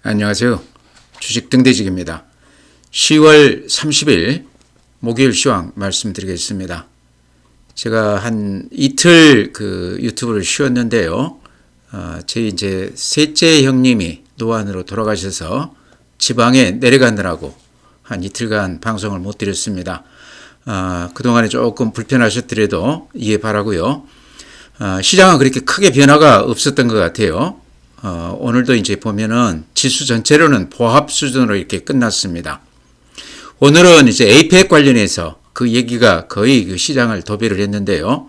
안녕하세요. 주식 등대직입니다. 10월 30일 목요일 시황 말씀드리겠습니다. 제가 한 이틀 유튜브를 쉬었는데요. 제 이제 셋째 형님이 노안으로 돌아가셔서 지방에 내려가느라고 한 이틀간 방송을 못 드렸습니다. 그동안에 조금 불편하셨더라도 이해 바라고요. 시장은 그렇게 크게 변화가 없었던 것 같아요. 오늘도 이제 보면은 지수 전체로는 보합 수준으로 이렇게 끝났습니다. 오늘은 이제 APEC 관련해서 그 얘기가 거의 그 시장을 도배를 했는데요.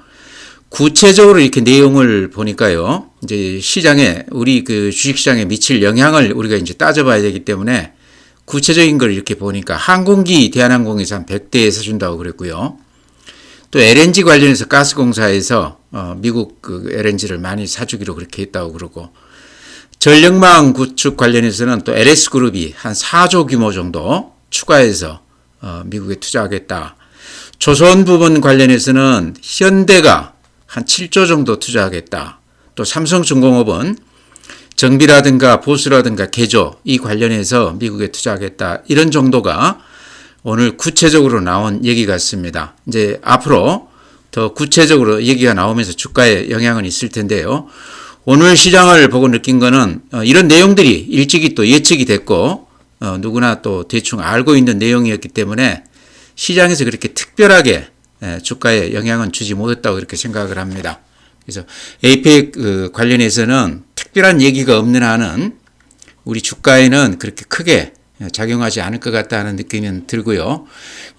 구체적으로 이렇게 내용을 보니까요. 이제 시장에, 우리 그 주식시장에 미칠 영향을 우리가 이제 따져봐야 되기 때문에 구체적인 걸 이렇게 보니까 항공기 대한항공에서 한 100대 사준다고 그랬고요. 또 LNG 관련해서 가스공사에서 미국 그 LNG를 많이 사주기로 그렇게 했다고 그러고, 전력망 구축 관련해서는 또 LS그룹이 한 4조 규모 정도 추가해서 미국에 투자하겠다. 조선 부분 관련해서는 현대가 한 7조 정도 투자하겠다. 또 삼성중공업은 정비라든가 보수라든가 개조 이 관련해서 미국에 투자하겠다. 이런 정도가 오늘 구체적으로 나온 얘기 같습니다. 이제 앞으로 더 구체적으로 얘기가 나오면서 주가에 영향은 있을 텐데요. 오늘 시장을 보고 느낀 거는 이런 내용들이 일찍이 또 예측이 됐고 누구나 또 대충 알고 있는 내용이었기 때문에 시장에서 그렇게 특별하게 주가에 영향은 주지 못했다고 그렇게 생각을 합니다. 그래서 APEC 관련해서는 특별한 얘기가 없는 한은 우리 주가에는 그렇게 크게 작용하지 않을 것 같다는 느낌이 들고요.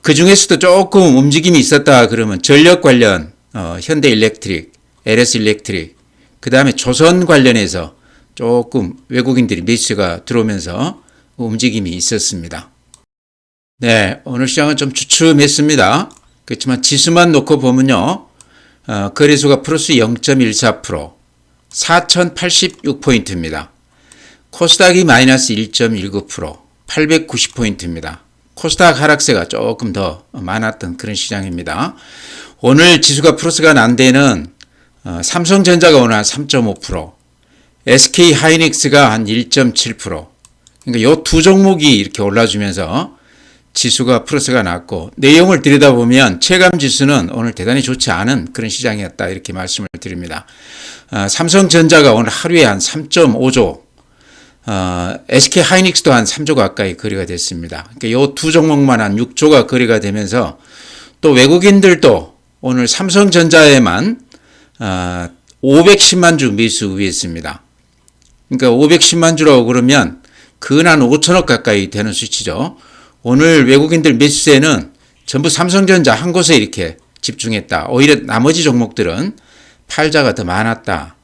그 중에서도 조금 움직임이 있었다 그러면 전력 관련 현대일렉트릭, LS일렉트릭, 그 다음에 조선 관련해서 조금 외국인들이 매수가 들어오면서 움직임이 있었습니다. 네, 오늘 시장은 좀 주춤했습니다. 그렇지만 지수만 놓고 보면요. 거래소가 플러스 0.14%, 4086포인트입니다. 코스닥이 마이너스 1.19%, 890포인트입니다. 코스닥 하락세가 조금 더 많았던 그런 시장입니다. 오늘 지수가 플러스가 난 데는 삼성전자가 오늘 한 3.5%, SK 하이닉스가 한 1.7%. 그러니까 요 두 종목이 이렇게 올라주면서 지수가 플러스가 났고, 내용을 들여다보면 체감 지수는 오늘 대단히 좋지 않은 그런 시장이었다 이렇게 말씀을 드립니다. 삼성전자가 오늘 하루에 한 3.5조, SK 하이닉스도 한 3조 가까이 거래가 됐습니다. 그러니까 요 두 종목만 한 6조가 거래가 되면서 또 외국인들도 오늘 삼성전자에만 510만 주 매수 우회했습니다. 그러니까 510만 주라고 그러면 근 한 5천억 가까이 되는 수치죠. 오늘 외국인들 매수세는 전부 삼성전자 한 곳에 이렇게 집중했다. 오히려 나머지 종목들은 팔자가 더 많았다.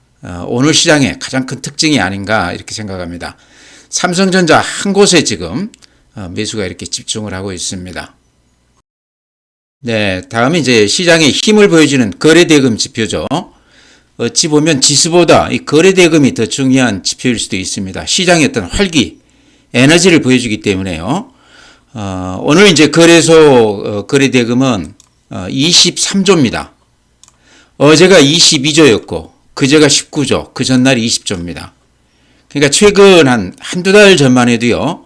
오늘 시장의 가장 큰 특징이 아닌가 이렇게 생각합니다. 삼성전자 한 곳에 지금 매수가 이렇게 집중을 하고 있습니다. 네, 다음에 이제 시장의 힘을 보여주는 거래대금 지표죠. 어찌 보면 지수보다 이 거래대금이 더 중요한 지표일 수도 있습니다. 시장의 어떤 활기, 에너지를 보여주기 때문에요. 오늘 이제 거래소 거래대금은 23조입니다. 어제가 22조였고 그제가 19조, 그 전날이 20조입니다. 그러니까 최근 한두 달 전만 해도요.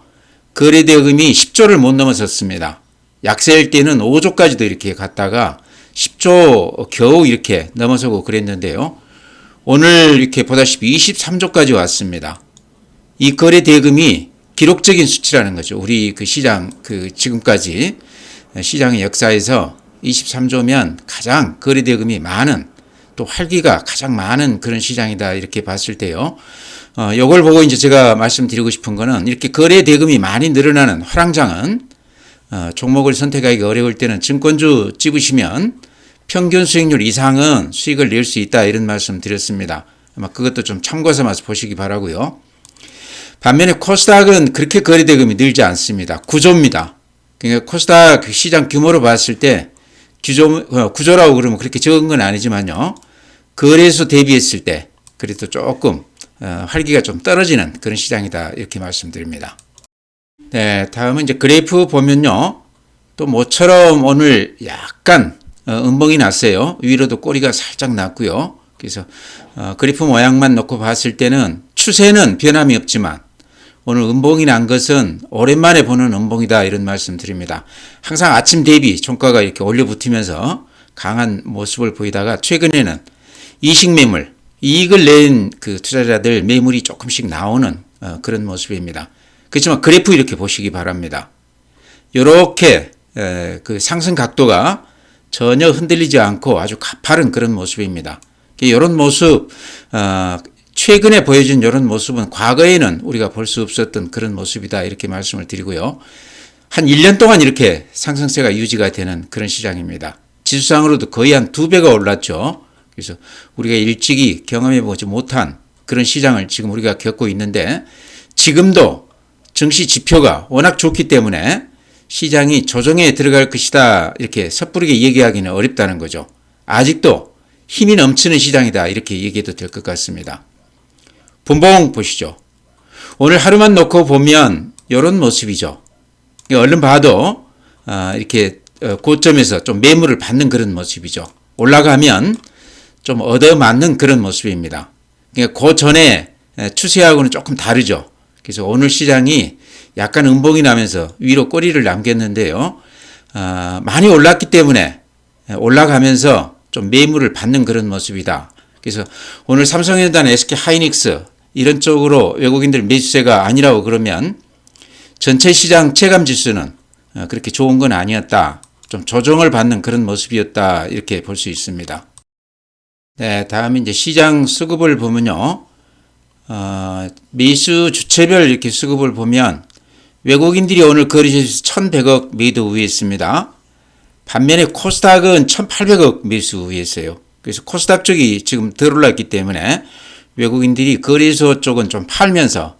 거래대금이 10조를 못 넘어섰습니다. 약세일 때는 5조까지도 이렇게 갔다가 10조 겨우 이렇게 넘어서고 그랬는데요. 오늘 이렇게 보다시피 23조까지 왔습니다. 이 거래 대금이 기록적인 수치라는 거죠. 우리 그 시장 지금까지 시장의 역사에서 23조면 가장 거래 대금이 많은, 또 활기가 가장 많은 그런 시장이다 이렇게 봤을 때요. 요걸 보고 이제 제가 말씀드리고 싶은 거는, 이렇게 거래 대금이 많이 늘어나는 화랑장은 종목을 선택하기 어려울 때는 증권주 집으시면 평균 수익률 이상은 수익을 낼 수 있다 이런 말씀 드렸습니다. 아마 그것도 좀 참고 삼아서 보시기 바라고요. 반면에 코스닥은 그렇게 거래대금이 늘지 않습니다. 구조입니다. 그러니까 코스닥 시장 규모로 봤을 때 구조라고 그러면 그렇게 적은 건 아니지만요. 거래소 대비했을 때 그래도 조금 활기가 좀 떨어지는 그런 시장이다 이렇게 말씀드립니다. 네, 다음은 이제 그래프 보면요. 또 모처럼 오늘 약간 음봉이 났어요. 위로도 꼬리가 살짝 났고요. 그래서 그래프 모양만 놓고 봤을 때는 추세는 변함이 없지만 오늘 음봉이 난 것은 오랜만에 보는 음봉이다 이런 말씀 드립니다. 항상 아침 대비 종가가 이렇게 올려붙으면서 강한 모습을 보이다가 최근에는 이식 매물, 이익을 낸 그 투자자들 매물이 조금씩 나오는 그런 모습입니다. 그렇지만 그래프 이렇게 보시기 바랍니다. 이렇게 그 상승 각도가 전혀 흔들리지 않고 아주 가파른 그런 모습입니다. 이런 모습, 최근에 보여준 이런 모습은 과거에는 우리가 볼 수 없었던 그런 모습이다 이렇게 말씀을 드리고요. 한 1년 동안 이렇게 상승세가 유지가 되는 그런 시장입니다. 지수상으로도 거의 한 2배가 올랐죠. 그래서 우리가 일찍이 경험해 보지 못한 그런 시장을 지금 우리가 겪고 있는데, 지금도 증시 지표가 워낙 좋기 때문에 시장이 조정에 들어갈 것이다 이렇게 섣부르게 얘기하기는 어렵다는 거죠. 아직도 힘이 넘치는 시장이다 이렇게 얘기해도 될 것 같습니다. 분봉 보시죠. 오늘 하루만 놓고 보면 이런 모습이죠. 얼른 봐도 이렇게 고점에서 좀 매물을 받는 그런 모습이죠. 올라가면 좀 얻어맞는 그런 모습입니다. 그러니까 그 전에 추세하고는 조금 다르죠. 그래서 오늘 시장이 약간 음봉이 나면서 위로 꼬리를 남겼는데요. 많이 올랐기 때문에 올라가면서 좀 매물을 받는 그런 모습이다. 그래서 오늘 삼성전자나 SK하이닉스 이런 쪽으로 외국인들 매수세가 아니라고 그러면 전체 시장 체감지수는 그렇게 좋은 건 아니었다. 좀 조정을 받는 그런 모습이었다. 이렇게 볼 수 있습니다. 네, 다음에 이제 시장 수급을 보면요. 매수 주체별 이렇게 수급을 보면 외국인들이 오늘 거래소에서 1,100억 매도 우위했습니다. 반면에 코스닥은 1,800억 매수 우위했어요. 그래서 코스닥 쪽이 지금 덜 올랐기 때문에 외국인들이 거래소 쪽은 좀 팔면서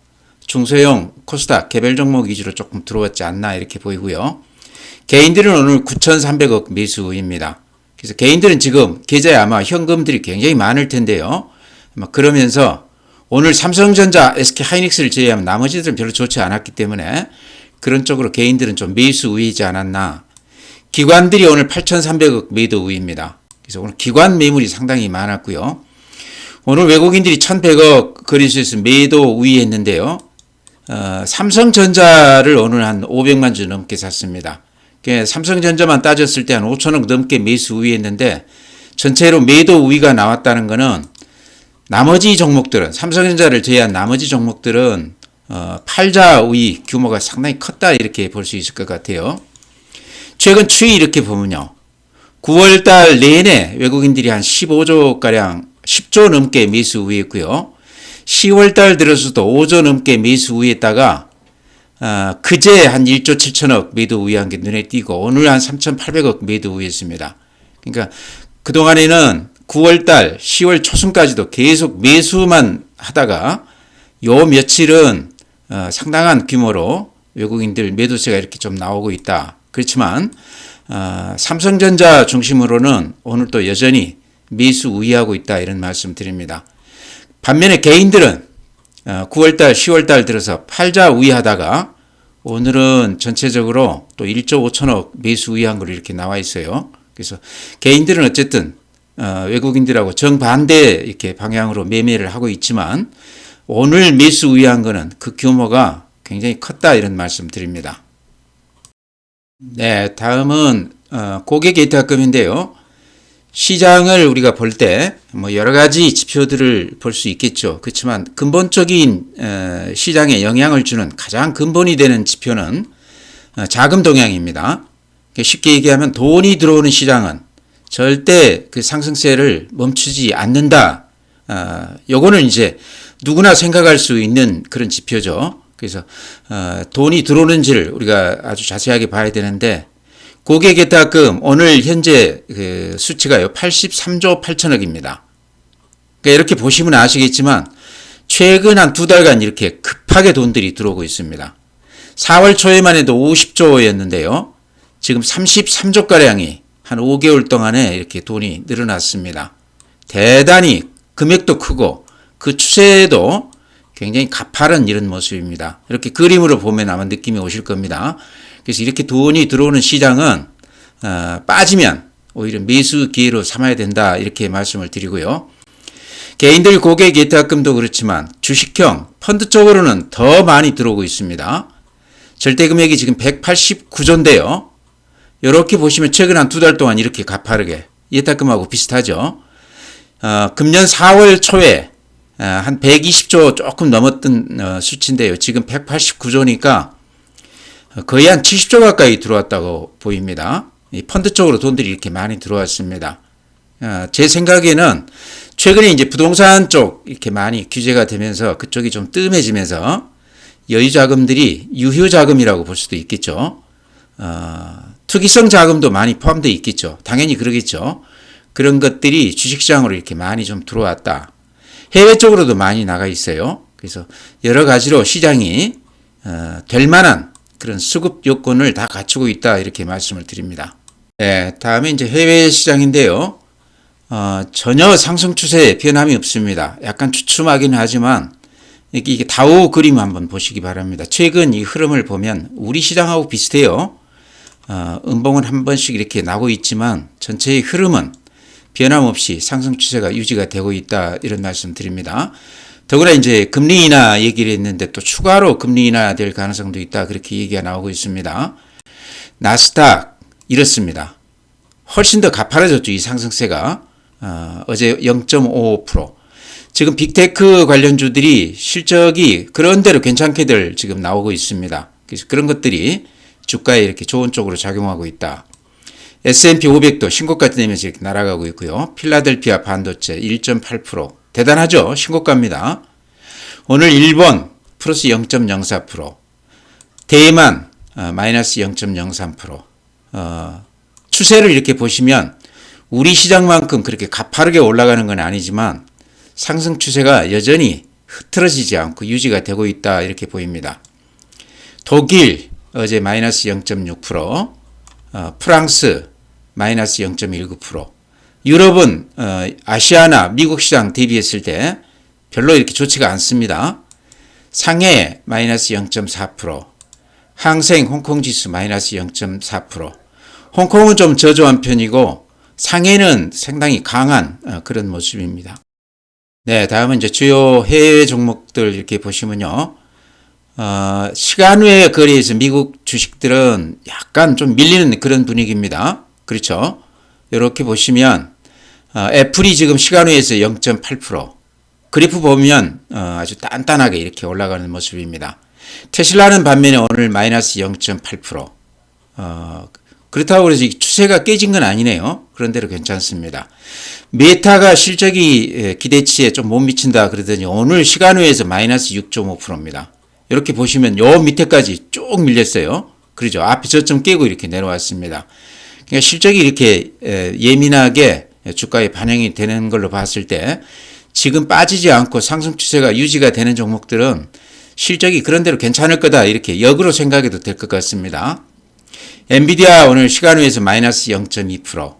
중소형 코스닥 개별 종목 위주로 조금 들어왔지 않나 이렇게 보이고요. 개인들은 오늘 9,300억 매수 우위입니다. 그래서 개인들은 지금 계좌에 아마 현금들이 굉장히 많을 텐데요. 그러면서 오늘 삼성전자, SK하이닉스를 제외하면 나머지들은 별로 좋지 않았기 때문에 그런 쪽으로 개인들은 좀 매수 우위이지 않았나. 기관들이 오늘 8,300억 매도 우위입니다. 그래서 오늘 기관 매물이 상당히 많았고요. 오늘 외국인들이 1,100억 거래소에서 매도 우위했는데요. 삼성전자를 오늘 한 500만 주 넘게 샀습니다. 삼성전자만 따졌을 때 한 5천억 넘게 매수 우위했는데 전체로 매도 우위가 나왔다는 것은 나머지 종목들은 삼성전자를 제외한 나머지 종목들은 팔자 우위 규모가 상당히 컸다 이렇게 볼 수 있을 것 같아요. 최근 추이 이렇게 보면요. 9월달 내내 외국인들이 한 15조가량 10조 넘게 매수 우위했고요. 10월달 들어서도 5조 넘게 매수 우위했다가 그제 한 1조 7천억 매도 우위한 게 눈에 띄고 오늘 한 3,800억 매도 우위했습니다. 그러니까 그동안에는 9월달 10월 초순까지도 계속 매수만 하다가 요 며칠은 상당한 규모로 외국인들 매도세가 이렇게 좀 나오고 있다. 그렇지만 삼성전자 중심으로는 오늘 또 여전히 매수 우위하고 있다 이런 말씀 드립니다. 반면에 개인들은 9월달 10월달 들어서 팔자 우위하다가 오늘은 전체적으로 또 1조 5천억 매수 우위한 걸로 이렇게 나와 있어요. 그래서 개인들은 어쨌든 외국인들하고 정반대 이렇게 방향으로 매매를 하고 있지만 오늘 매수 우위한 거는 그 규모가 굉장히 컸다 이런 말씀 드립니다. 네, 다음은 고객 데이터급인데요. 시장을 우리가 볼 때 뭐 여러 가지 지표들을 볼 수 있겠죠. 그렇지만 근본적인 시장에 영향을 주는 가장 근본이 되는 지표는 자금 동향입니다. 쉽게 얘기하면 돈이 들어오는 시장은 절대 그 상승세를 멈추지 않는다. 요거는 이제 누구나 생각할 수 있는 그런 지표죠. 그래서 돈이 들어오는지를 우리가 아주 자세하게 봐야 되는데 고객예탁금 오늘 현재 그 수치가요 83조 8천억입니다. 그러니까 이렇게 보시면 아시겠지만 최근 한 2달간 이렇게 급하게 돈들이 들어오고 있습니다. 4월 초에만 해도 50조였는데요. 지금 33조가량이 한 5개월 동안에 이렇게 돈이 늘어났습니다. 대단히 금액도 크고 그 추세도 굉장히 가파른 이런 모습입니다. 이렇게 그림으로 보면 아마 느낌이 오실 겁니다. 그래서 이렇게 돈이 들어오는 시장은 빠지면 오히려 매수 기회로 삼아야 된다 이렇게 말씀을 드리고요. 개인들 고객 예탁금도 그렇지만 주식형 펀드 쪽으로는 더 많이 들어오고 있습니다. 절대 금액이 지금 189조인데요. 이렇게 보시면 최근 한 2달 동안 이렇게 가파르게 예탁금하고 비슷하죠. 금년 4월 초에 한 120조 조금 넘었던 수치인데요. 지금 189조니까 거의 한 70조 가까이 들어왔다고 보입니다. 이 펀드 쪽으로 돈들이 이렇게 많이 들어왔습니다. 제 생각에는 최근에 이제 부동산 쪽 이렇게 많이 규제가 되면서 그쪽이 좀 뜸해지면서 여유 자금들이 유효 자금이라고 볼 수도 있겠죠. 투기성 자금도 많이 포함되어 있겠죠. 당연히 그러겠죠. 그런 것들이 주식시장으로 이렇게 많이 좀 들어왔다. 해외 쪽으로도 많이 나가 있어요. 그래서 여러 가지로 시장이 될 만한 그런 수급 요건을 다 갖추고 있다 이렇게 말씀을 드립니다. 네, 다음에 이제 해외 시장인데요. 전혀 상승 추세에 변함이 없습니다. 약간 주춤하긴 하지만 이게 다우 그림 한번 보시기 바랍니다. 최근 이 흐름을 보면 우리 시장하고 비슷해요. 음봉은 한 번씩 이렇게 나고 있지만 전체의 흐름은 변함없이 상승 추세가 유지가 되고 있다 이런 말씀 드립니다. 더구나 이제 금리 인하 얘기를 했는데 또 추가로 금리 인하 될 가능성도 있다 그렇게 얘기가 나오고 있습니다. 나스닥 이렇습니다. 훨씬 더 가파라졌죠. 이 상승세가 어제 0.55%. 지금 빅테크 관련주들이 실적이 그런대로 괜찮게들 지금 나오고 있습니다. 그래서 그런 것들이 주가에 이렇게 좋은 쪽으로 작용하고 있다. S&P 500도 신고가까지 내면서 이렇게 날아가고 있고요. 필라델피아 반도체 1.8%. 대단하죠? 신고가입니다. 오늘 일본 플러스 0.04%. 대만 마이너스 0.03%. 추세를 이렇게 보시면 우리 시장만큼 그렇게 가파르게 올라가는 건 아니지만 상승 추세가 여전히 흐트러지지 않고 유지가 되고 있다 이렇게 보입니다. 독일 어제 마이너스 0.6%, 프랑스 마이너스 0.19%, 유럽은 아시아나 미국 시장 대비했을 때 별로 이렇게 좋지가 않습니다. 상해 마이너스 0.4%, 항생 홍콩 지수 마이너스 0.4%, 홍콩은 좀 저조한 편이고 상해는 상당히 강한 그런 모습입니다. 네, 다음은 이제 주요 해외 종목들 이렇게 보시면요. 시간 외 거래에서 미국 주식들은 약간 좀 밀리는 그런 분위기입니다. 그렇죠? 이렇게 보시면 애플이 지금 시간 외에서 0.8%, 그래프 보면 아주 단단하게 이렇게 올라가는 모습입니다. 테슬라는 반면에 오늘 마이너스 0.8%. 그렇다고 해서 추세가 깨진 건 아니네요. 그런대로 괜찮습니다. 메타가 실적이 기대치에 좀 못 미친다 그러더니 오늘 시간 외에서 마이너스 6.5%입니다. 이렇게 보시면 요 밑에까지 쭉 밀렸어요. 그러죠. 앞에 저점 깨고 이렇게 내려왔습니다. 그러니까 실적이 이렇게 예민하게 주가에 반영이 되는 걸로 봤을 때 지금 빠지지 않고 상승 추세가 유지가 되는 종목들은 실적이 그런대로 괜찮을 거다 이렇게 역으로 생각해도 될 것 같습니다. 엔비디아 오늘 시간 외에서 마이너스 0.2%.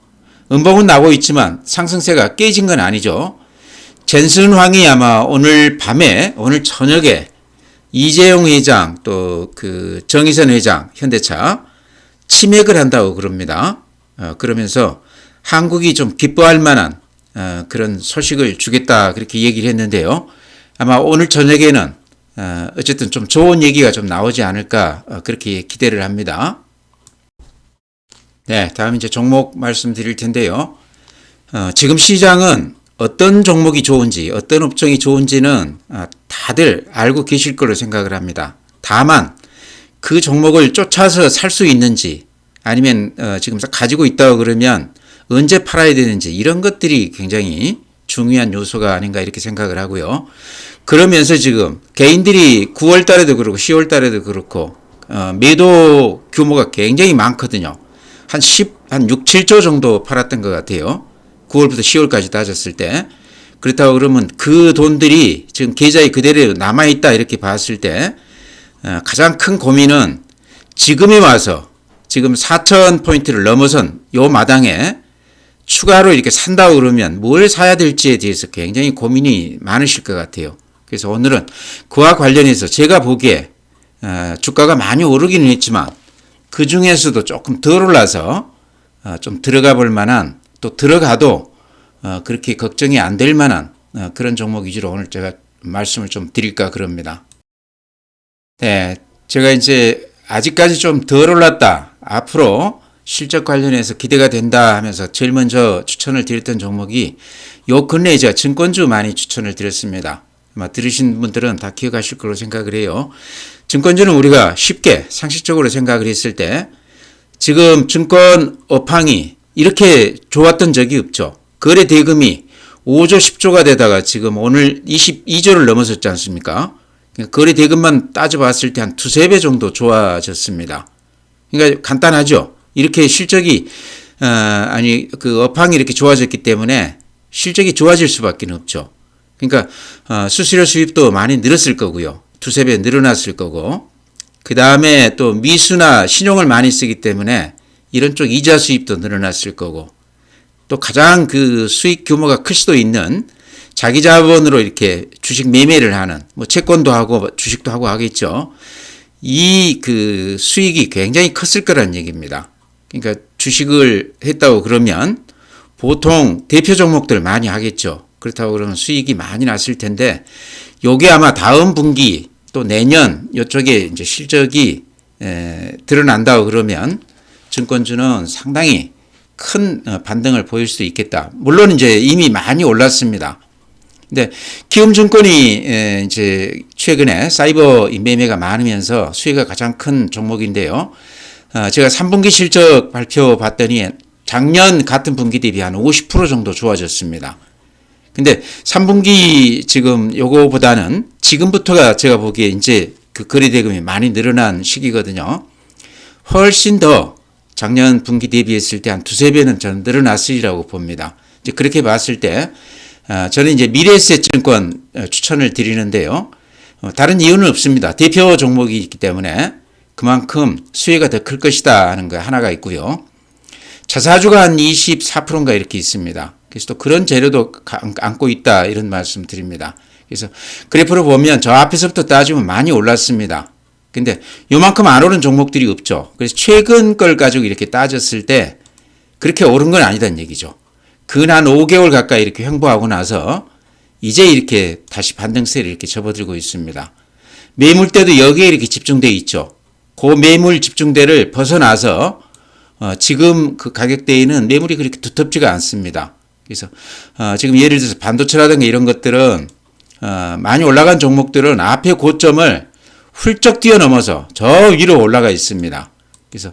음봉은 나고 있지만 상승세가 깨진 건 아니죠. 젠슨 황이 아마 오늘 밤에, 오늘 저녁에 이재용 회장 또 그 정의선 회장 현대차 치맥을 한다고 그럽니다. 그러면서 한국이 좀 기뻐할 만한 그런 소식을 주겠다 그렇게 얘기를 했는데요. 아마 오늘 저녁에는 어쨌든 좀 좋은 얘기가 좀 나오지 않을까 그렇게 기대를 합니다. 네, 다음 이제 종목 말씀드릴 텐데요. 지금 시장은 어떤 종목이 좋은지, 어떤 업종이 좋은지는 다들 알고 계실 걸로 생각을 합니다. 다만 그 종목을 쫓아서 살 수 있는지 아니면 지금 가지고 있다고 그러면 언제 팔아야 되는지 이런 것들이 굉장히 중요한 요소가 아닌가 이렇게 생각을 하고요. 그러면서 지금 개인들이 9월 달에도 그렇고 10월 달에도 그렇고 매도 규모가 굉장히 많거든요. 한 6, 7조 정도 팔았던 것 같아요. 9월부터 10월까지 따졌을 때. 그렇다고 그러면 그 돈들이 지금 계좌에 그대로 남아있다 이렇게 봤을 때 가장 큰 고민은 지금에 와서 지금 4,000포인트를 넘어선 요 마당에 추가로 이렇게 산다고 그러면 뭘 사야 될지에 대해서 굉장히 고민이 많으실 것 같아요. 그래서 오늘은 그와 관련해서 제가 보기에 주가가 많이 오르기는 했지만 그 중에서도 조금 덜 올라서 좀 들어가 볼 만한 또 들어가도 그렇게 걱정이 안 될 만한 그런 종목 위주로 오늘 제가 말씀을 좀 드릴까 그럽니다. 네, 제가 이제 아직까지 좀 덜 올랐다. 앞으로 실적 관련해서 기대가 된다 하면서 제일 먼저 추천을 드렸던 종목이 요 근래에 제가 증권주 많이 추천을 드렸습니다. 아마 들으신 분들은 다 기억하실 거로 생각을 해요. 증권주는 우리가 쉽게 상식적으로 생각을 했을 때 지금 증권 업황이 이렇게 좋았던 적이 없죠. 거래 대금이 5조 10조가 되다가 지금 오늘 22조를 넘어섰지 않습니까? 거래 대금만 따져봤을 때 한 두세 배 정도 좋아졌습니다. 그러니까 간단하죠. 이렇게 실적이 그 업황이 이렇게 좋아졌기 때문에 실적이 좋아질 수밖에 없죠. 그러니까 수수료 수입도 많이 늘었을 거고요. 두세 배 늘어났을 거고, 그 다음에 또 미수나 신용을 많이 쓰기 때문에 이런 쪽 이자 수입도 늘어났을 거고, 또 가장 그 수익 규모가 클 수도 있는 자기 자본으로 이렇게 주식 매매를 하는, 뭐 채권도 하고 주식도 하고 하겠죠. 이 그 수익이 굉장히 컸을 거란 얘기입니다. 그러니까 주식을 했다고 그러면 보통 대표 종목들 많이 하겠죠. 그렇다고 그러면 수익이 많이 났을 텐데, 요게 아마 다음 분기 또 내년 이쪽에 이제 실적이 드러난다고 그러면 증권주는 상당히 큰 반등을 보일 수도 있겠다. 물론 이제 이미 많이 올랐습니다. 근데 키움증권이 이제 최근에 사이버 매매가 많으면서 수혜가 가장 큰 종목인데요. 제가 3분기 실적 발표 봤더니 작년 같은 분기 대비 한 50% 정도 좋아졌습니다. 근데 3분기 지금 요거보다는 지금부터가 제가 보기에 이제 그 거래 대금이 많이 늘어난 시기거든요. 훨씬 더 작년 분기 대비했을 때 한 두세 배는 저는 늘어났으리라고 봅니다. 이제 그렇게 봤을 때 저는 이제 미래에셋증권 추천을 드리는데요. 다른 이유는 없습니다. 대표 종목이 있기 때문에 그만큼 수혜가 더 클 것이다 하는 거 하나가 있고요. 자사주가 한 24%인가 이렇게 있습니다. 그래서 또 그런 재료도 안고 있다 이런 말씀 드립니다. 그래서 그래프를 보면 저 앞에서부터 따지면 많이 올랐습니다. 근데 요만큼 안 오른 종목들이 없죠. 그래서 최근 걸 가지고 이렇게 따졌을 때 그렇게 오른 건 아니다는 얘기죠. 근 한 5개월 가까이 이렇게 횡보하고 나서 이제 이렇게 다시 반등세를 이렇게 접어들고 있습니다. 매물대도 여기에 이렇게 집중되어 있죠. 그 매물 집중대를 벗어나서 지금 그 가격대에는 매물이 그렇게 두텁지가 않습니다. 그래서 지금 예를 들어서 반도체라든가 이런 것들은 많이 올라간 종목들은 앞에 고점을 훌쩍 뛰어넘어서 저 위로 올라가 있습니다. 그래서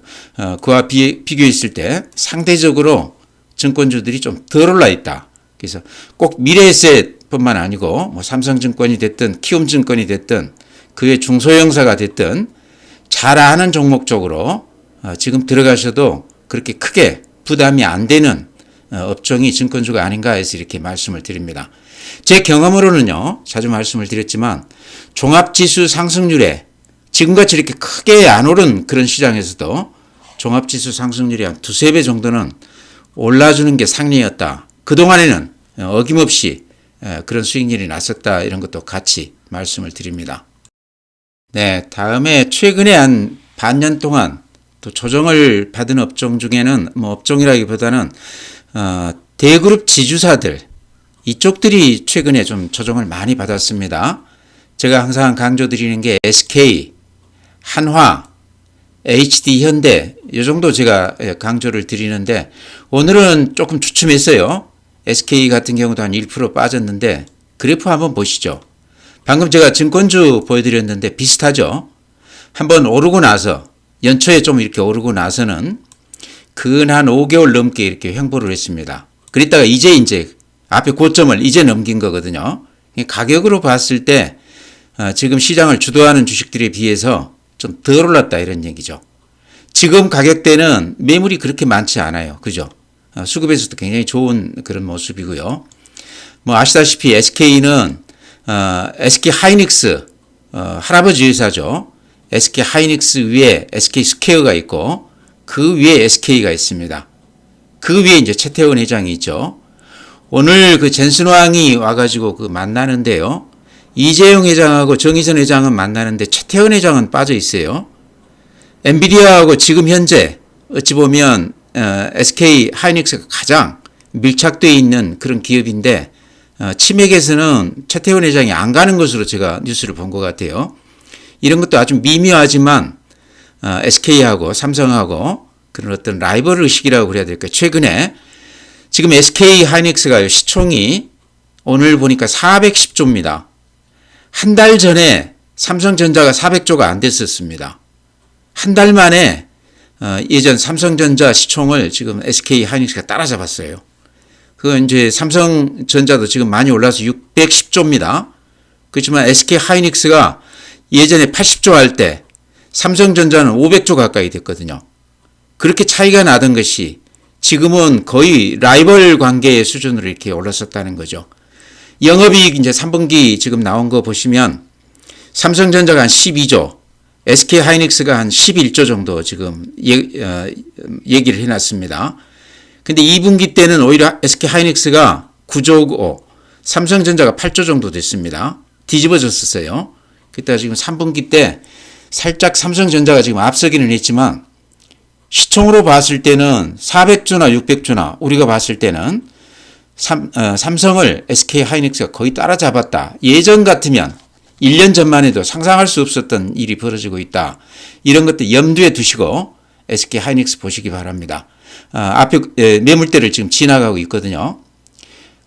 그와 비교했을 때 상대적으로 증권주들이 좀 덜 올라 있다. 그래서 꼭 미래에셋뿐만 아니고 뭐 삼성증권이 됐든 키움증권이 됐든 그의 중소형사가 됐든 잘 아는 종목 쪽으로 지금 들어가셔도 그렇게 크게 부담이 안 되는 업종이 증권주가 아닌가 해서 이렇게 말씀을 드립니다. 제 경험으로는요, 자주 말씀을 드렸지만 종합지수 상승률에 지금같이 이렇게 크게 안 오른 그런 시장에서도 종합지수 상승률이 한 두세 배 정도는 올라주는 게 상례였다. 그동안에는 어김없이 그런 수익률이 났었다. 이런 것도 같이 말씀을 드립니다. 네, 다음에 최근에 한 반년 동안 또 조정을 받은 업종 중에는 뭐 업종이라기보다는 대그룹 지주사들 이쪽들이 최근에 좀 조정을 많이 받았습니다. 제가 항상 강조드리는 게 SK, 한화, HD 현대 이 정도 제가 강조를 드리는데 오늘은 조금 주춤했어요. SK 같은 경우도 한 1% 빠졌는데 그래프 한번 보시죠. 방금 제가 증권주 보여드렸는데 비슷하죠. 한번 오르고 나서 연초에 좀 이렇게 오르고 나서는 근 한 5개월 넘게 이렇게 횡보를 했습니다. 그랬다가 이제 앞에 고점을 이제 넘긴 거거든요. 가격으로 봤을 때 지금 시장을 주도하는 주식들에 비해서 좀 덜 올랐다 이런 얘기죠. 지금 가격대는 매물이 그렇게 많지 않아요. 그죠? 수급에서도 굉장히 좋은 그런 모습이고요. 뭐 아시다시피 SK는 SK 하이닉스 할아버지 회사죠. SK 하이닉스 위에 SK 스퀘어가 있고 그 위에 SK가 있습니다. 그 위에 이제 최태원 회장이 있죠. 오늘 그 젠슨왕이 와가지고 그 만나는데요. 이재용 회장하고 정의선 회장은 만나는데 최태원 회장은 빠져 있어요. 엔비디아하고 지금 현재 어찌 보면 SK 하이닉스가 가장 밀착되어 있는 그런 기업인데 치맥에서는 최태원 회장이 안 가는 것으로 제가 뉴스를 본 것 같아요. 이런 것도 아주 미묘하지만 SK하고 삼성하고 그런 어떤 라이벌 의식이라고 그래야 될까요? 최근에 지금 SK 하이닉스가 시총이 오늘 보니까 410조입니다. 한 달 전에 삼성전자가 400조가 안 됐었습니다. 한 달 만에 예전 삼성전자 시총을 지금 SK 하이닉스가 따라잡았어요. 그건 이제 삼성전자도 지금 많이 올라서 610조입니다. 그렇지만 SK 하이닉스가 예전에 80조 할 때 삼성전자는 500조 가까이 됐거든요. 그렇게 차이가 나던 것이 지금은 거의 라이벌 관계의 수준으로 이렇게 올랐었다는 거죠. 영업이익 이제 3분기 지금 나온 거 보시면 삼성전자가 한 12조, SK 하이닉스가 한 11조 정도 지금 얘기를 해놨습니다. 근데 2분기 때는 오히려 SK 하이닉스가 9조고 삼성전자가 8조 정도 됐습니다. 뒤집어졌었어요. 그때 지금 3분기 때 살짝 삼성전자가 지금 앞서기는 했지만 시총으로 봤을 때는 400조나 600조나 우리가 봤을 때는 삼성을 SK 하이닉스가 거의 따라잡았다. 예전 같으면 1년 전만 해도 상상할 수 없었던 일이 벌어지고 있다. 이런 것들 염두에 두시고 SK 하이닉스 보시기 바랍니다. 앞에 매물대를 지금 지나가고 있거든요.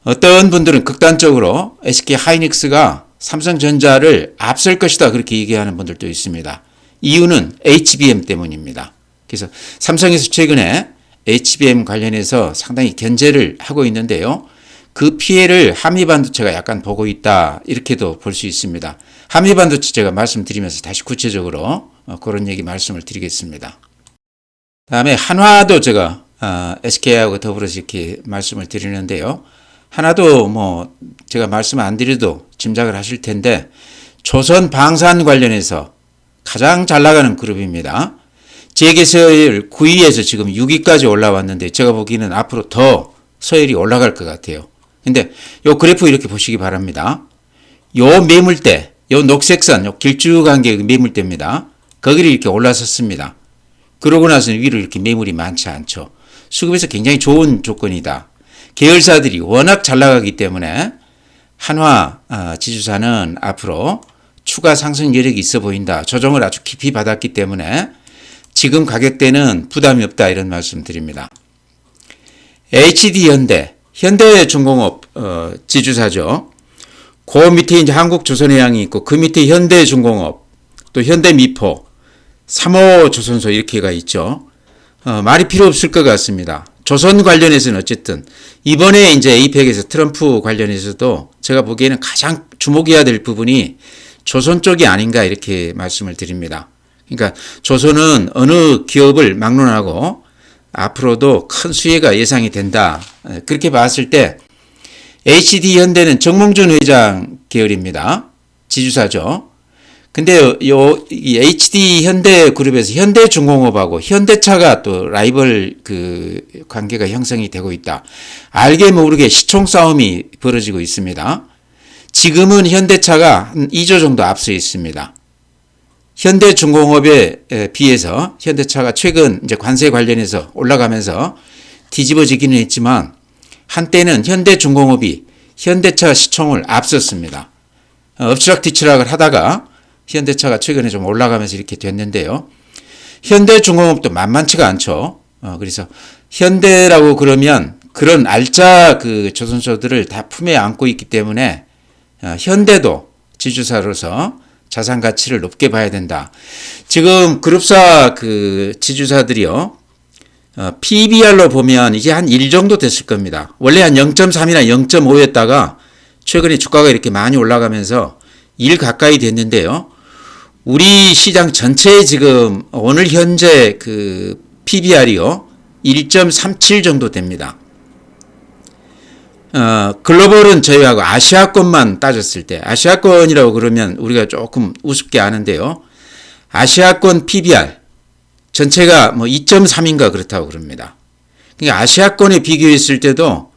어떤 분들은 극단적으로 SK 하이닉스가 삼성전자를 앞설 것이다 그렇게 얘기하는 분들도 있습니다. 이유는 HBM 때문입니다. 그래서 삼성에서 최근에 HBM 관련해서 상당히 견제를 하고 있는데요. 그 피해를 한미반도체가 약간 보고 있다 이렇게도 볼 수 있습니다. 한미반도체 제가 말씀드리면서 다시 구체적으로 그런 얘기 말씀을 드리겠습니다. 다음에 한화도 제가 SK하고 더불어서 이렇게 말씀을 드리는데요. 하나도 뭐 제가 말씀 안 드려도 짐작을 하실 텐데 조선 방산 관련해서 가장 잘 나가는 그룹입니다. 재계서열 9위에서 지금 6위까지 올라왔는데 제가 보기에는 앞으로 더 서열이 올라갈 것 같아요. 근데 요 그래프 이렇게 보시기 바랍니다. 요 매물대, 요 녹색선, 요 길쭉한 게 매물대입니다. 거기를 이렇게 올라섰습니다. 그러고 나서 위로 이렇게 매물이 많지 않죠. 수급에서 굉장히 좋은 조건이다. 계열사들이 워낙 잘 나가기 때문에 한화 지주사는 앞으로 추가 상승 여력이 있어 보인다. 조정을 아주 깊이 받았기 때문에 지금 가격대는 부담이 없다 이런 말씀 드립니다. HD현대, 현대중공업 지주사죠. 그 밑에 이제 한국조선해양이 있고 그 밑에 현대중공업, 또 현대미포, 3호조선소 이렇게가 있죠. 말이 필요 없을 것 같습니다. 조선 관련해서는 어쨌든 이번에 이제 에이펙에서 트럼프 관련해서도 제가 보기에는 가장 주목해야 될 부분이 조선 쪽이 아닌가 이렇게 말씀을 드립니다. 그러니까 조선은 어느 기업을 막론하고 앞으로도 큰 수혜가 예상이 된다. 그렇게 봤을 때 HD현대는 정몽준 회장 계열입니다. 지주사죠. 근데 이 HD현대 그룹에서 현대중공업하고 현대차가 또 라이벌 그 관계가 형성이 되고 있다. 알게 모르게 시총 싸움이 벌어지고 있습니다. 지금은 현대차가 한 2조 정도 앞서 있습니다. 현대중공업에 비해서 현대차가 최근 이제 관세 관련해서 올라가면서 뒤집어지기는 했지만 한때는 현대중공업이 현대차 시총을 앞섰습니다. 엎치락뒤치락을 하다가 현대차가 최근에 좀 올라가면서 이렇게 됐는데요. 현대중공업도 만만치가 않죠. 그래서 현대라고 그러면 그런 알짜 그 조선소들을 다 품에 안고 있기 때문에 현대도 지주사로서 자산 가치를 높게 봐야 된다. 지금 그룹사 그 지주사들이요. PBR로 보면 이제 한 1 정도 됐을 겁니다. 원래 한 0.3이나 0.5였다가 최근에 주가가 이렇게 많이 올라가면서 1 가까이 됐는데요. 우리 시장 전체에 지금 오늘 현재 그 PBR이요. 1.37 정도 됩니다. 글로벌은 저희하고 아시아권만 따졌을 때, 아시아권이라고 그러면 우리가 조금 우습게 아는데요. 아시아권 PBR 전체가 뭐 2.3인가 그렇다고 그럽니다. 그러니까 아시아권에 비교했을 때도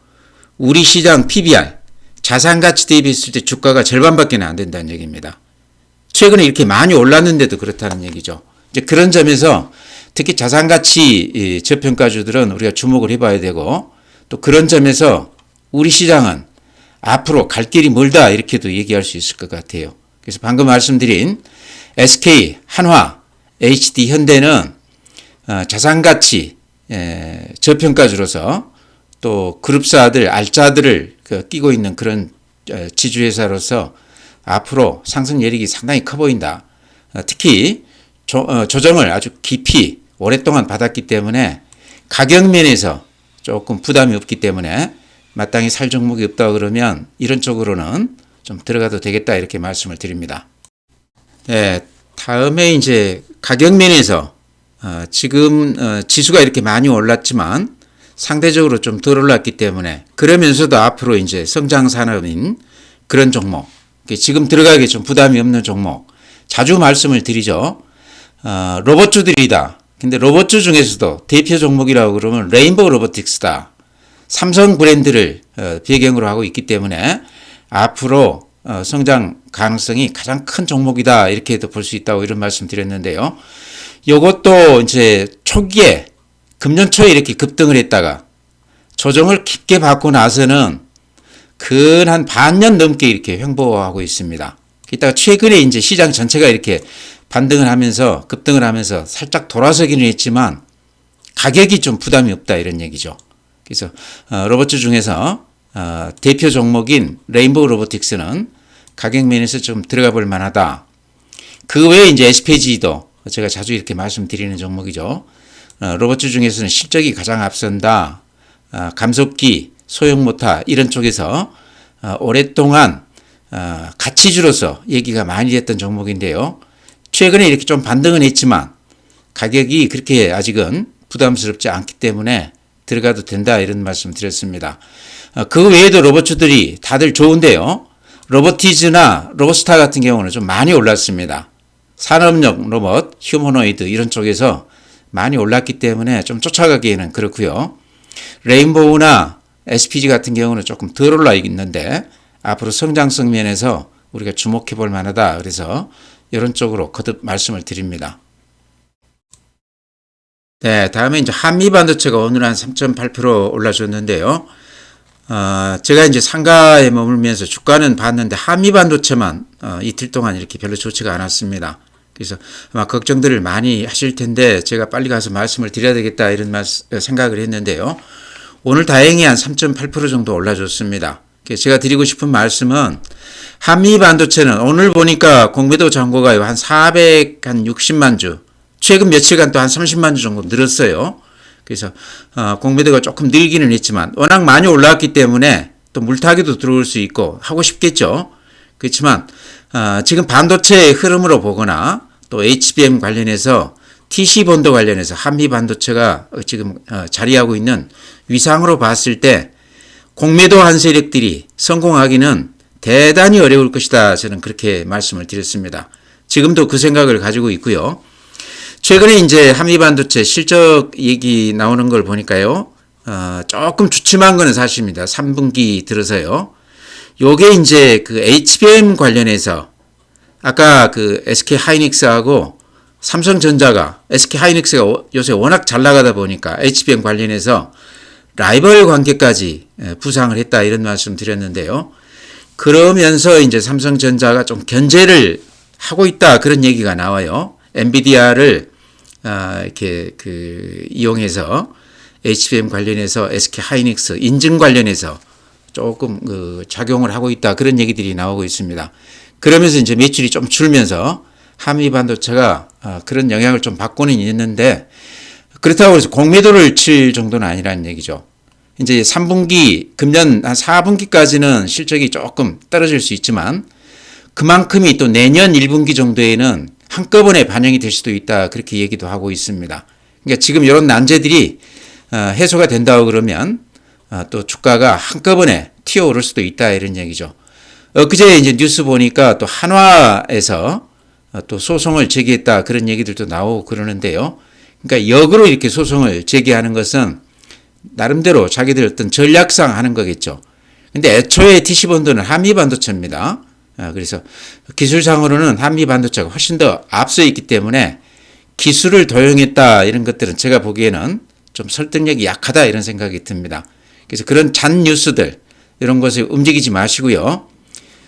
우리 시장 PBR 자산가치 대비했을 때 주가가 절반밖에 안 된다는 얘기입니다. 최근에 이렇게 많이 올랐는데도 그렇다는 얘기죠. 이제 그런 점에서 특히 자산가치 저평가주들은 우리가 주목을 해봐야 되고 또 그런 점에서 우리 시장은 앞으로 갈 길이 멀다 이렇게도 얘기할 수 있을 것 같아요. 그래서 방금 말씀드린 SK, 한화, HD, 현대는 자산가치 저평가주로서 또 그룹사들, 알짜들을 끼고 있는 그런 지주회사로서 앞으로 상승 여력이 상당히 커 보인다. 특히 조정을 아주 깊이 오랫동안 받았기 때문에 가격 면에서 조금 부담이 없기 때문에 마땅히 살 종목이 없다 그러면 이런 쪽으로는 좀 들어가도 되겠다 이렇게 말씀을 드립니다. 네, 다음에 이제 가격 면에서 지금 지수가 이렇게 많이 올랐지만 상대적으로 좀 덜 올랐기 때문에 그러면서도 앞으로 이제 성장 산업인 그런 종목, 지금 들어가기 좀 부담이 없는 종목 자주 말씀을 드리죠. 로봇주들이다. 근데 로봇주 중에서도 대표 종목이라고 그러면 레인보우 로보틱스다. 삼성 브랜드를 배경으로 하고 있기 때문에 앞으로 성장 가능성이 가장 큰 종목이다 이렇게도 볼 수 있다고 이런 말씀 드렸는데요. 이것도 이제 초기에 금년 초에 이렇게 급등을 했다가 조정을 깊게 받고 나서는 근 한 반년 넘게 이렇게 횡보하고 있습니다. 이따가 최근에 이제 시장 전체가 이렇게 반등을 하면서 급등을 하면서 살짝 돌아서기는 했지만 가격이 좀 부담이 없다 이런 얘기죠. 그래서 로봇주 중에서 대표 종목인 레인보우 로보틱스는 가격 면에서 좀 들어가 볼 만하다. 그 외에 이제 SPG도 제가 자주 이렇게 말씀드리는 종목이죠. 로봇주 중에서는 실적이 가장 앞선다. 감속기, 소형모터 이런 쪽에서 오랫동안 가치주로서 얘기가 많이 됐던 종목인데요. 최근에 이렇게 좀 반등은 했지만 가격이 그렇게 아직은 부담스럽지 않기 때문에 들어가도 된다 이런 말씀 드렸습니다. 그 외에도 로봇주들이 다들 좋은데요. 로보티즈나 로보스타 같은 경우는 좀 많이 올랐습니다. 산업용 로봇, 휴머노이드 이런 쪽에서 많이 올랐기 때문에 좀 쫓아가기에는 그렇고요. 레인보우나 SPG 같은 경우는 조금 덜 올라 있는데 앞으로 성장성 면에서 우리가 주목해 볼 만하다. 그래서 이런 쪽으로 거듭 말씀을 드립니다. 네, 다음에 이제 한미반도체가 오늘 한 3.8% 올라줬는데요. 제가 이제 상가에 머물면서 주가는 봤는데 한미반도체만 이틀 동안 이렇게 별로 좋지가 않았습니다. 그래서 아마 걱정들을 많이 하실 텐데 제가 빨리 가서 말씀을 드려야 되겠다 이런 생각을 했는데요. 오늘 다행히 한 3.8% 정도 올라줬습니다. 제가 드리고 싶은 말씀은 한미반도체는 오늘 보니까 공매도 잔고가 한 460만 주, 최근 며칠간 또 한 30만 주 정도 늘었어요. 그래서 공매도가 조금 늘기는 했지만 워낙 많이 올라왔기 때문에 또 물타기도 들어올 수 있고 하고 싶겠죠. 그렇지만 지금 반도체의 흐름으로 보거나 또 HBM 관련해서 TC본도 관련해서 한미반도체가 지금 자리하고 있는 위상으로 봤을 때 공매도 한 세력들이 성공하기는 대단히 어려울 것이다. 저는 그렇게 말씀을 드렸습니다. 지금도 그 생각을 가지고 있고요. 최근에 이제 한미반도체 실적 얘기 나오는 걸 보니까요. 조금 주춤한 거는 사실입니다. 3분기 들어서요. 요게 이제 그 HBM 관련해서 아까 그 SK 하이닉스하고 삼성전자가 SK 하이닉스가 요새 워낙 잘 나가다 보니까 HBM 관련해서 라이벌 관계까지 부상을 했다 이런 말씀 드렸는데요. 그러면서 이제 삼성전자가 좀 견제를 하고 있다 그런 얘기가 나와요. 엔비디아를 이렇게 이용해서 HBM 관련해서 SK 하이닉스 인증 관련해서 조금 작용을 하고 있다 그런 얘기들이 나오고 있습니다. 그러면서 이제 매출이 좀 줄면서 한미 반도체가 그런 영향을 좀 받고는 있는데 그렇다고 해서 공매도를 칠 정도는 아니라는 얘기죠. 이제 3분기, 금년 한 4분기까지는 실적이 조금 떨어질 수 있지만 그만큼이 또 내년 1분기 정도에는 한꺼번에 반영이 될 수도 있다 그렇게 얘기도 하고 있습니다. 그러니까 지금 이런 난제들이 해소가 된다고 그러면 또 주가가 한꺼번에 튀어오를 수도 있다 이런 얘기죠. 그제 이제 뉴스 보니까 또 한화에서 또 소송을 제기했다 그런 얘기들도 나오고 그러는데요. 그러니까 역으로 이렇게 소송을 제기하는 것은 나름대로 자기들 어떤 전략상 하는 거겠죠. 근데 애초에 TC본도는 한미반도체입니다. 그래서 기술상으로는 한미반도체가 훨씬 더 앞서 있기 때문에 기술을 도용했다 이런 것들은 제가 보기에는 좀 설득력이 약하다 이런 생각이 듭니다. 그래서 그런 잔 뉴스들 이런 것에 움직이지 마시고요.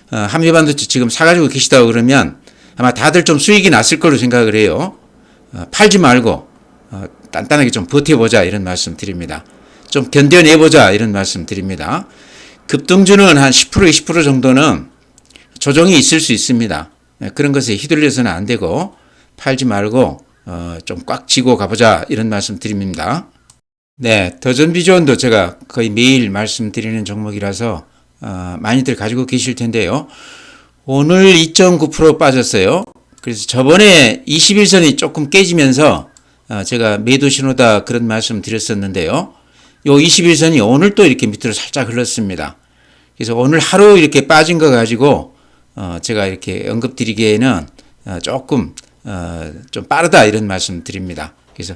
한미반도체 지금 사가지고 계시다고 그러면 아마 다들 좀 수익이 났을 거로 생각을 해요. 팔지 말고 단단하게 좀 버텨보자 이런 말씀 드립니다. 좀 견뎌내보자 이런 말씀 드립니다. 급등주는 한 10% 20% 정도는 조정이 있을 수 있습니다. 그런 것에 휘둘려서는 안 되고 팔지 말고 좀 꽉 쥐고 가보자 이런 말씀 드립니다. 네, 더전비전도 제가 거의 매일 말씀드리는 종목이라서 많이들 가지고 계실 텐데요. 오늘 2.9% 빠졌어요. 그래서 저번에 21선이 조금 깨지면서 제가 매도 신호다 그런 말씀 드렸었는데요. 요 21선이 오늘 또 이렇게 밑으로 살짝 흘렀습니다. 그래서 오늘 하루 이렇게 빠진 거 가지고 제가 이렇게 언급 드리기에는 조금 좀 빠르다 이런 말씀 드립니다. 그래서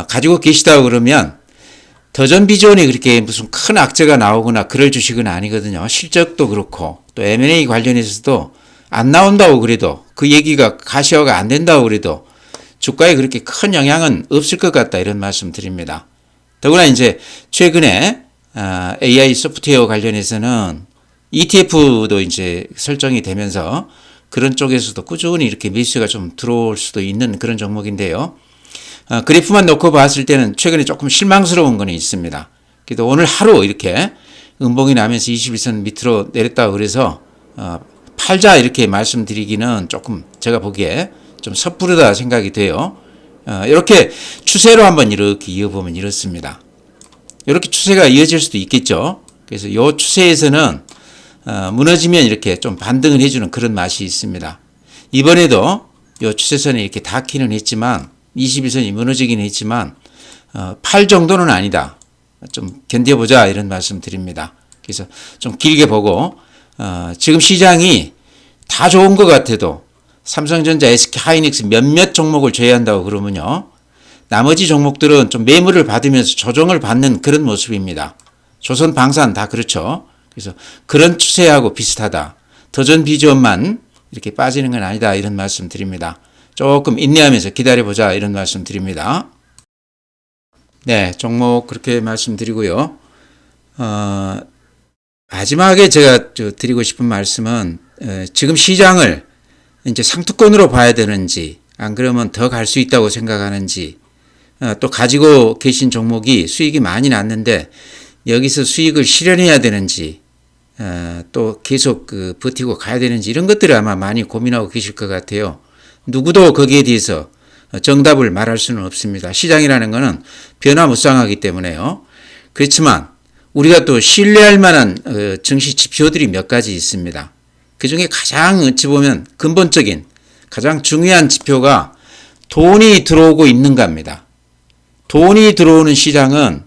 가지고 계시다고 그러면 더전비전이 그렇게 무슨 큰 악재가 나오거나 그럴 주식은 아니거든요. 실적도 그렇고 또 M&A 관련해서도 안 나온다고 그래도 그 얘기가 가시화가 안 된다고 그래도 주가에 그렇게 큰 영향은 없을 것 같다 이런 말씀 드립니다. 더구나 이제 최근에 AI 소프트웨어 관련해서는 ETF도 이제 설정이 되면서 그런 쪽에서도 꾸준히 이렇게 매수가 좀 들어올 수도 있는 그런 종목인데요. 그래프만 놓고 봤을 때는 최근에 조금 실망스러운 거는 있습니다. 그래도 오늘 하루 이렇게 음봉이 나면서 21선 밑으로 내렸다고 그래서 팔자 이렇게 말씀드리기는 조금 제가 보기에 좀 섣부르다 생각이 돼요. 이렇게 추세로 한번 이렇게 이어보면 이렇습니다. 이렇게 추세가 이어질 수도 있겠죠. 그래서 이 추세에서는 무너지면 이렇게 좀 반등을 해주는 그런 맛이 있습니다. 이번에도 이 추세선이 이렇게 닿기는 했지만 21선이 무너지긴 했지만 8 정도는 아니다. 좀 견뎌보자 이런 말씀 드립니다. 그래서 좀 길게 보고 지금 시장이 다 좋은 것 같아도 삼성전자, SK 하이닉스 몇몇 종목을 제외한다고 그러면요. 나머지 종목들은 좀 매물을 받으면서 조정을 받는 그런 모습입니다. 조선 방산 다 그렇죠. 그래서 그런 추세하고 비슷하다. 더전 비전만 이렇게 빠지는 건 아니다 이런 말씀 드립니다. 조금 인내하면서 기다려보자 이런 말씀 드립니다. 네, 종목 그렇게 말씀드리고요. 마지막에 제가 드리고 싶은 말씀은 지금 시장을 이제 상투권으로 봐야 되는지 안 그러면 더 갈 수 있다고 생각하는지 또 가지고 계신 종목이 수익이 많이 났는데 여기서 수익을 실현해야 되는지 또 계속 버티고 가야 되는지 이런 것들을 아마 많이 고민하고 계실 것 같아요. 누구도 거기에 대해서 정답을 말할 수는 없습니다. 시장이라는 것은 변화무쌍하기 때문에요. 그렇지만 우리가 또 신뢰할 만한 증시 지표들이 몇 가지 있습니다. 그 중에 가장 어찌 보면 근본적인 가장 중요한 지표가 돈이 들어오고 있는가입니다. 돈이 들어오는 시장은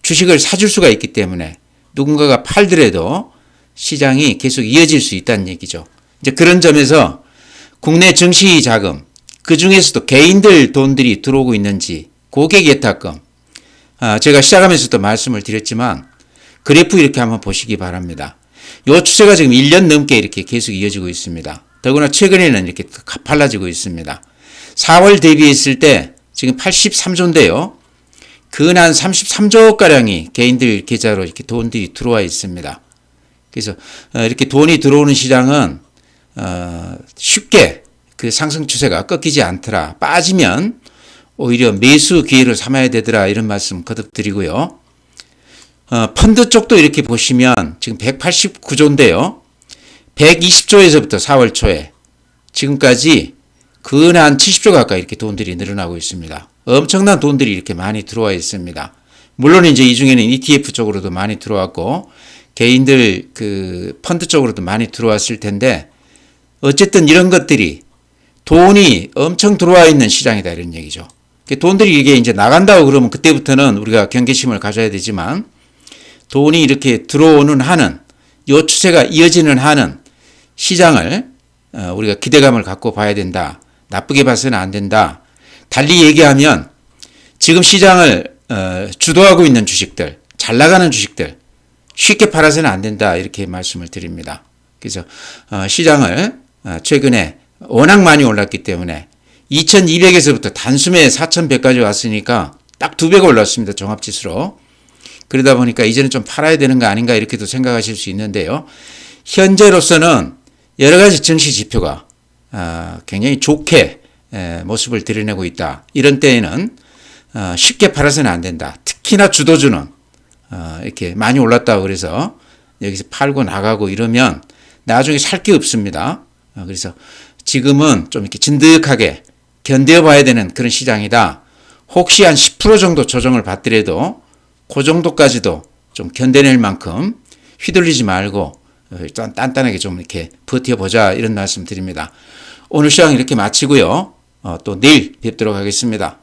주식을 사줄 수가 있기 때문에 누군가가 팔더라도 시장이 계속 이어질 수 있다는 얘기죠. 이제 그런 점에서 국내 증시 자금, 그 중에서도 개인들 돈들이 들어오고 있는지, 고객 예탁금, 제가 시작하면서도 말씀을 드렸지만 그래프 이렇게 한번 보시기 바랍니다. 이 추세가 지금 1년 넘게 이렇게 계속 이어지고 있습니다. 더구나 최근에는 이렇게 가팔라지고 있습니다. 4월 대비했을 때 지금 83조인데요. 근한 33조가량이 개인들 계좌로 이렇게 돈들이 들어와 있습니다. 그래서 이렇게 돈이 들어오는 시장은 쉽게 그 상승 추세가 꺾이지 않더라. 빠지면 오히려 매수 기회를 삼아야 되더라. 이런 말씀 거듭 드리고요. 펀드 쪽도 이렇게 보시면 지금 189조인데요. 120조에서부터 4월 초에 지금까지 근한 70조 가까이 이렇게 돈들이 늘어나고 있습니다. 엄청난 돈들이 이렇게 많이 들어와 있습니다. 물론 이제 이 중에는 ETF 쪽으로도 많이 들어왔고 개인들 그 펀드 쪽으로도 많이 들어왔을 텐데 어쨌든 이런 것들이 돈이 엄청 들어와 있는 시장이다 이런 얘기죠. 돈들이 이게 이제 나간다고 그러면 그때부터는 우리가 경계심을 가져야 되지만 돈이 이렇게 들어오는 한은 이 추세가 이어지는 한은 시장을 우리가 기대감을 갖고 봐야 된다. 나쁘게 봐서는 안 된다. 달리 얘기하면 지금 시장을 주도하고 있는 주식들, 잘 나가는 주식들 쉽게 팔아서는 안 된다. 이렇게 말씀을 드립니다. 그래서 시장을 최근에 워낙 많이 올랐기 때문에 2200에서부터 단숨에 4100까지 왔으니까 딱 2배가 올랐습니다. 종합지수로. 그러다 보니까 이제는 좀 팔아야 되는 거 아닌가 이렇게도 생각하실 수 있는데요. 현재로서는 여러 가지 증시 지표가 굉장히 좋게 모습을 드러내고 있다. 이런 때에는 쉽게 팔아서는 안 된다. 특히나 주도주는 이렇게 많이 올랐다고 그래서 여기서 팔고 나가고 이러면 나중에 살 게 없습니다. 그래서 지금은 좀 이렇게 진득하게 견뎌봐야 되는 그런 시장이다. 혹시 한 10% 정도 조정을 받더라도 그 정도까지도 좀 견뎌낼 만큼 휘둘리지 말고 일단 단단하게 좀 이렇게 버텨보자 이런 말씀 드립니다. 오늘 시장 이렇게 마치고요. 또 내일 뵙도록 하겠습니다.